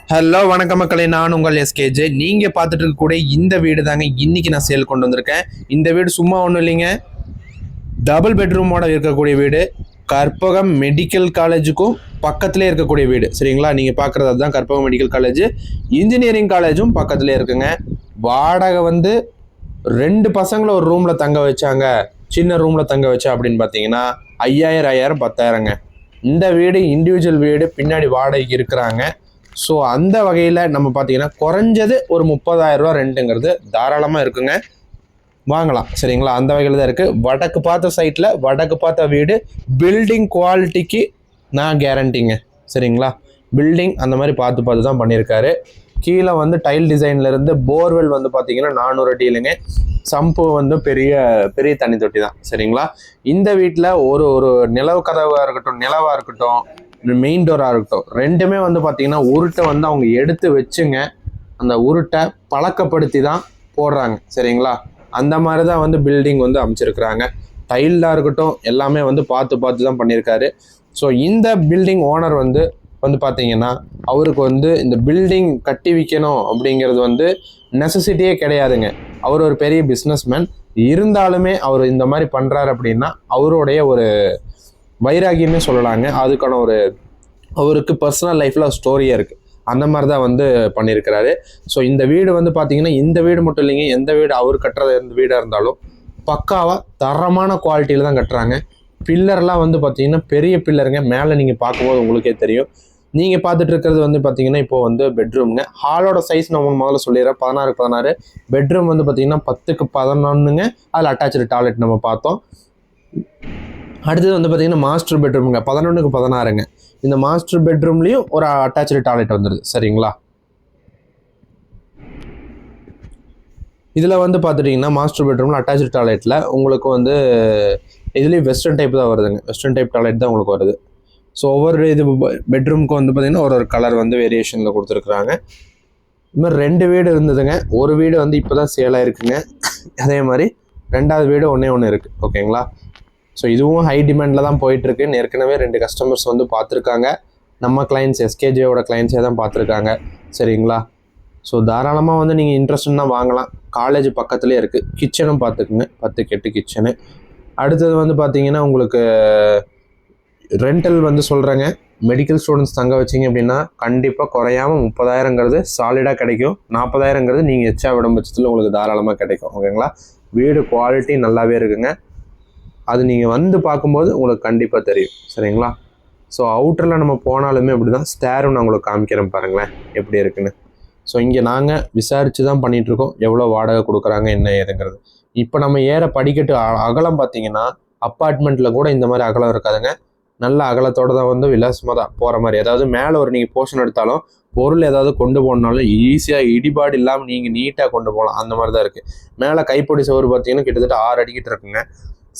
Hello வணக்கம் மக்களே, நான் உங்கள் எஸ்கேஜே. நீங்கள் பார்த்துட்டு இருக்கக்கூடிய இந்த வீடு தாங்க இன்னைக்கு நான் சேல் கொண்டு வந்திருக்கேன். இந்த வீடு சும்மா ஒன்றும் இல்லைங்க, டபுள் பெட்ரூமோட இருக்கக்கூடிய வீடு. கற்பகம் மெடிக்கல் காலேஜுக்கும் பக்கத்துலேயே இருக்கக்கூடிய வீடு. சரிங்களா, நீங்கள் பார்க்குறது அதுதான் கற்பகம் மெடிக்கல் காலேஜ். இன்ஜினியரிங் காலேஜும் பக்கத்துலேயே இருக்குங்க. வாடகை வந்து 2 பசங்களை ஒரு ரூமில் தங்க வச்சாங்க, சின்ன ரூமில் தங்க வச்சா அப்படின்னு பார்த்தீங்கன்னா 5000 10,000ங்க. இந்த வீடு இண்டிவிஜுவல் வீடு, பின்னாடி வாடகைக்கு இருக்கிறாங்க. ஸோ அந்த வகையில் நம்ம பார்த்தீங்கன்னா குறைஞ்சது ஒரு 30,000 ரூபா ரெண்ட்டுங்கிறது தாராளமாக இருக்குங்க, வாங்கலாம். சரிங்களா, அந்த வகையில் தான் இருக்குது. வடக்கு பார்த்த சைட்டில் வடக்கு பார்த்த வீடு, பில்டிங் குவாலிட்டிக்கு நான் கேரண்டிங்க. சரிங்களா, பில்டிங் அந்த மாதிரி பார்த்து தான் பண்ணியிருக்காரு. கீழே வந்து டைல் டிசைன்லேருந்து போர்வெல் வந்து பார்த்தீங்கன்னா 400 அடி இல்லைங்க. சம்பு வந்து பெரிய பெரிய தண்ணி தொட்டி தான். சரிங்களா, இந்த வீட்டில் ஒரு நிலவு கதவாக இருக்கட்டும், நிலவாக இருக்கட்டும், மெயின் டோராக இருக்கட்டும், ரெண்டுமே வந்து பார்த்தீங்கன்னா உருட்டை வந்து அவங்க எடுத்து வச்சுங்க, அந்த உருட்டை பழக்கப்படுத்தி தான் போடுறாங்க. சரிங்களா, அந்த மாதிரி தான் வந்து பில்டிங் வந்து அமைச்சிருக்கிறாங்க. டைல்டாக இருக்கட்டும் எல்லாமே வந்து பார்த்து தான் பண்ணியிருக்காரு. ஸோ இந்த பில்டிங் ஓனர் வந்து பார்த்தீங்கன்னா அவருக்கு வந்து இந்த பில்டிங் கட்டி விற்கணும் அப்படிங்கிறது வந்து நெசசிட்டியே கிடையாதுங்க. அவர் ஒரு பெரிய பிஸ்னஸ்மேன். இருந்தாலுமே அவர் இந்த மாதிரி பண்ணுறாரு அப்படின்னா அவருடைய ஒரு வைராகியமே சொல்லலாங்க. அதுக்கான ஒரு அவருக்கு பர்சனல் லைஃப்பில் ஸ்டோரியே இருக்குது. அந்த மாதிரி தான் வந்து பண்ணியிருக்கிறாரு. ஸோ இந்த வீடு வந்து பார்த்தீங்கன்னா இந்த வீடு மட்டும் இல்லைங்க, எந்த வீடு அவர் கட்டுறது எந்த வீடாக இருந்தாலும் பக்காவாக தரமான குவாலிட்டியில் தான் கட்டுறாங்க. பில்லர்லாம் வந்து பார்த்தீங்கன்னா பெரிய பில்லருங்க. மேலே நீங்கள் பார்க்கும்போது உங்களுக்கே தெரியும். நீங்கள் பார்த்துட்டு இருக்கிறது வந்து பார்த்தீங்கன்னா இப்போ வந்து பெட்ரூம்ங்க. ஹாலோட சைஸ் நான் உங்களுக்கு முதல்ல சொல்லிடுறேன், 16x16. பெட்ரூம் வந்து பார்த்தீங்கன்னா 10x11ங்க. அதில் அட்டாச்சு டாய்லெட் நம்ம பார்த்தோம். அடுத்தது வந்து பார்த்தீங்கன்னா மாஸ்டர் பெட்ரூமுங்க, 11x16ங்க. இந்த மாஸ்டர் பெட்ரூம்லேயும் ஒரு அட்டாச்சு டாய்லெட் வந்துடுது. சரிங்களா, இதில் வந்து பார்த்துட்டிங்கன்னா மாஸ்டர் பெட்ரூமில் அட்டாச்சு டாய்லெட்டில் உங்களுக்கு வந்து இதுலேயும் வெஸ்டர்ன் டைப் தான் வருதுங்க. வெஸ்டர்ன் டைப் டாய்லெட் தான் உங்களுக்கு வருது. ஸோ ஒவ்வொரு இது பெட்ரூமுக்கு வந்து பார்த்திங்கன்னா ஒரு கலர் வந்து வேரியேஷனில் கொடுத்துருக்குறாங்க. இது மாதிரி 2 வீடு இருந்ததுங்க. ஒரு வீடு வந்து இப்போ தான் சேலாக இருக்குங்க. அதே மாதிரி 2வது வீடு ஒன்று இருக்குது. ஓகேங்களா, ஸோ இதுவும் ஹை டிமாண்டில் தான் போயிட்டுருக்கு. ஏற்கனவே 2 கஸ்டமர்ஸ் வந்து பார்த்துருக்காங்க. நம்ம கிளைண்ட்ஸ் எஸ்கேஜேயோட கிளைண்ட்ஸே தான் பார்த்துருக்காங்க. சரிங்களா, ஸோ தாராளமாக வந்து நீங்கள் இன்ட்ரெஸ்ட்னா வாங்கலாம். காலேஜ் பக்கத்துலேயே இருக்குது. கிச்சனும் பார்த்துக்குங்க, 10x8 கிச்சனு. அடுத்தது வந்து பார்த்தீங்கன்னா உங்களுக்கு ரெண்டல் வந்து சொல்கிறேங்க. மெடிக்கல் ஸ்டூடெண்ட்ஸ் தங்க வச்சிங்க அப்படின்னா கண்டிப்பாக குறையாமல் 30,000ங்கிறது சாலிடாக கிடைக்கும். 40,000ங்கிறது நீங்கள் எச்சா விடும் பட்சத்தில் உங்களுக்கு தாராளமாக கிடைக்கும். ஓகேங்களா, வீடு குவாலிட்டி நல்லாவே இருக்குங்க. அது நீங்கள் வந்து பார்க்கும்போது உங்களுக்கு கண்டிப்பாக தெரியும். சரிங்களா, ஸோ அவுட்டரில் நம்ம போனாலுமே அப்படி தான். ஸ்டேரும் நான் உங்களுக்கு காமிக்கிறேன் பாருங்களேன் எப்படி இருக்குன்னு. ஸோ இங்கே நாங்கள் விசாரித்து தான் பண்ணிகிட்ருக்கோம் எவ்வளோ வாடகை கொடுக்குறாங்க என்ன ஏதுங்கிறது. இப்போ நம்ம ஏற படிக்கட்டு அகலம் பார்த்தீங்கன்னா அப்பார்ட்மெண்ட்டில் கூட இந்த மாதிரி அகலம் இருக்காதுங்க. நல்ல அகலத்தோடு தான் வந்து விலாசமாக தான் போகிற மாதிரி. அதாவது மேலே ஒரு நீங்கள் போர்ஷன் எடுத்தாலும் பொருள் ஏதாவது கொண்டு போனாலும் ஈஸியாக இடிபாடு இல்லாமல் நீங்கள் நீட்டாக கொண்டு போகலாம். அந்த மாதிரி தான் இருக்குது. மேலே கைப்பொடி சோறு பார்த்தீங்கன்னா கிட்டத்தட்ட 6 அடிக்கிட்டு இருக்குங்க.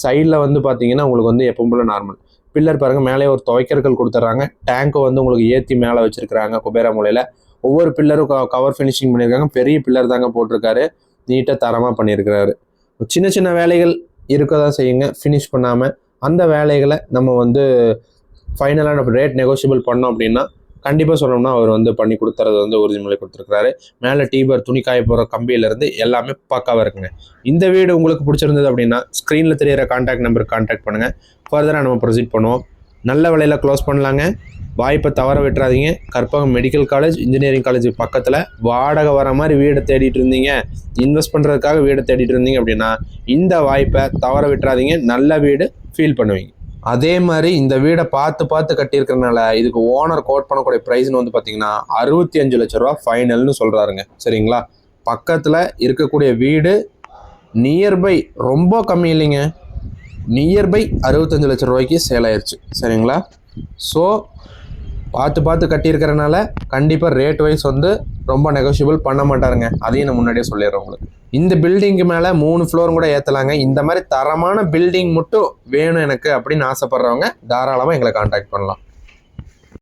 சைடில் வந்து பார்த்தீங்கன்னா உங்களுக்கு வந்து எப்பவும் போல நார்மல் பில்லர் பாருங்கள். மேலே ஒரு துவைக்கர்கள் கொடுத்துட்றாங்க. டேங்கை வந்து உங்களுக்கு ஏற்றி மேலே வச்சுருக்கிறாங்க குபேரா மூலையில். ஒவ்வொரு பில்லரும் கவர் ஃபினிஷிங் பண்ணியிருக்காங்க. பெரிய பில்லர் தாங்க போட்டிருக்காரு. நீட்டாக தரமாக பண்ணியிருக்கிறாரு. சின்ன வேலைகள் இருக்க தான் செய்யுங்க ஃபினிஷ் பண்ணாமல். அந்த வேலைகளை நம்ம வந்து ஃபைனலாக ரேட் நெகோஷியபிள் பண்ணோம் அப்படின்னா கண்டிப்பாக சொல்லணும்னா அவர் வந்து பண்ணி கொடுத்துறது வந்து உறுதிமொழி கொடுத்துருக்காரு. மேலே டீபர் துணி காய போகிற கம்பியிலேருந்து எல்லாமே பக்காவாக இருக்குங்க. இந்த வீடு உங்களுக்கு பிடிச்சிருந்தது அப்படின்னா ஸ்க்ரீனில் தெரியிற கான்டாக்ட் நம்பருக்கு கான்டாக்ட் பண்ணுங்கள். ஃபர்தராக நம்ம ப்ரொசீட் பண்ணுவோம். நல்ல விலையில் க்ளோஸ் பண்ணலாங்க. வாய்ப்பை தவற விட்டுறாதீங்க. Karpagam medical college engineering college பக்கத்தில் வாடகை வர மாதிரி வீடை தேடிட்டு இருந்தீங்க, இன்வெஸ்ட் பண்ணுறதுக்காக வீடை தேடிட்டு இருந்தீங்க அப்படின்னா இந்த வாய்ப்பை தவற விட்டுறாதீங்க. நல்ல வீடு ஃபீல் பண்ணுவீங்க. அதே மாதிரி இந்த வீடை பார்த்து கட்டியிருக்கிறதுனால இதுக்கு ஓனர் கோட் பண்ணக்கூடிய ப்ரைஸ்னு வந்து பார்த்தீங்கன்னா 65 லட்ச ரூபா ஃபைனல்னு சொல்கிறாருங்க. சரிங்களா, பக்கத்தில் இருக்கக்கூடிய வீடு நியர்பை ரொம்ப கம்மி இல்லைங்க, நியர்பை 65 லட்ச ரூபாய்க்கு சேல் ஆயிடுச்சு. சரிங்களா, ஸோ பார்த்து கட்டியிருக்கிறனால கண்டிப்பாக ரேட் வைஸ் வந்து ரொம்ப நெகோஷியபிள் பண்ண மாட்டாருங்க. அதையும் நான் முன்னாடியே சொல்லிடுறேன் உங்களுக்கு. இந்த பில்டிங்க்கு மேலே 3 ஃப்ளோரும் கூட ஏற்றலாங்க. இந்த மாதிரி தரமான பில்டிங் மட்டும் வேணும் எனக்கு அப்படின்னு ஆசைப்படுறவங்க தாராளமாக எங்களை கான்டாக்ட் பண்ணலாம்.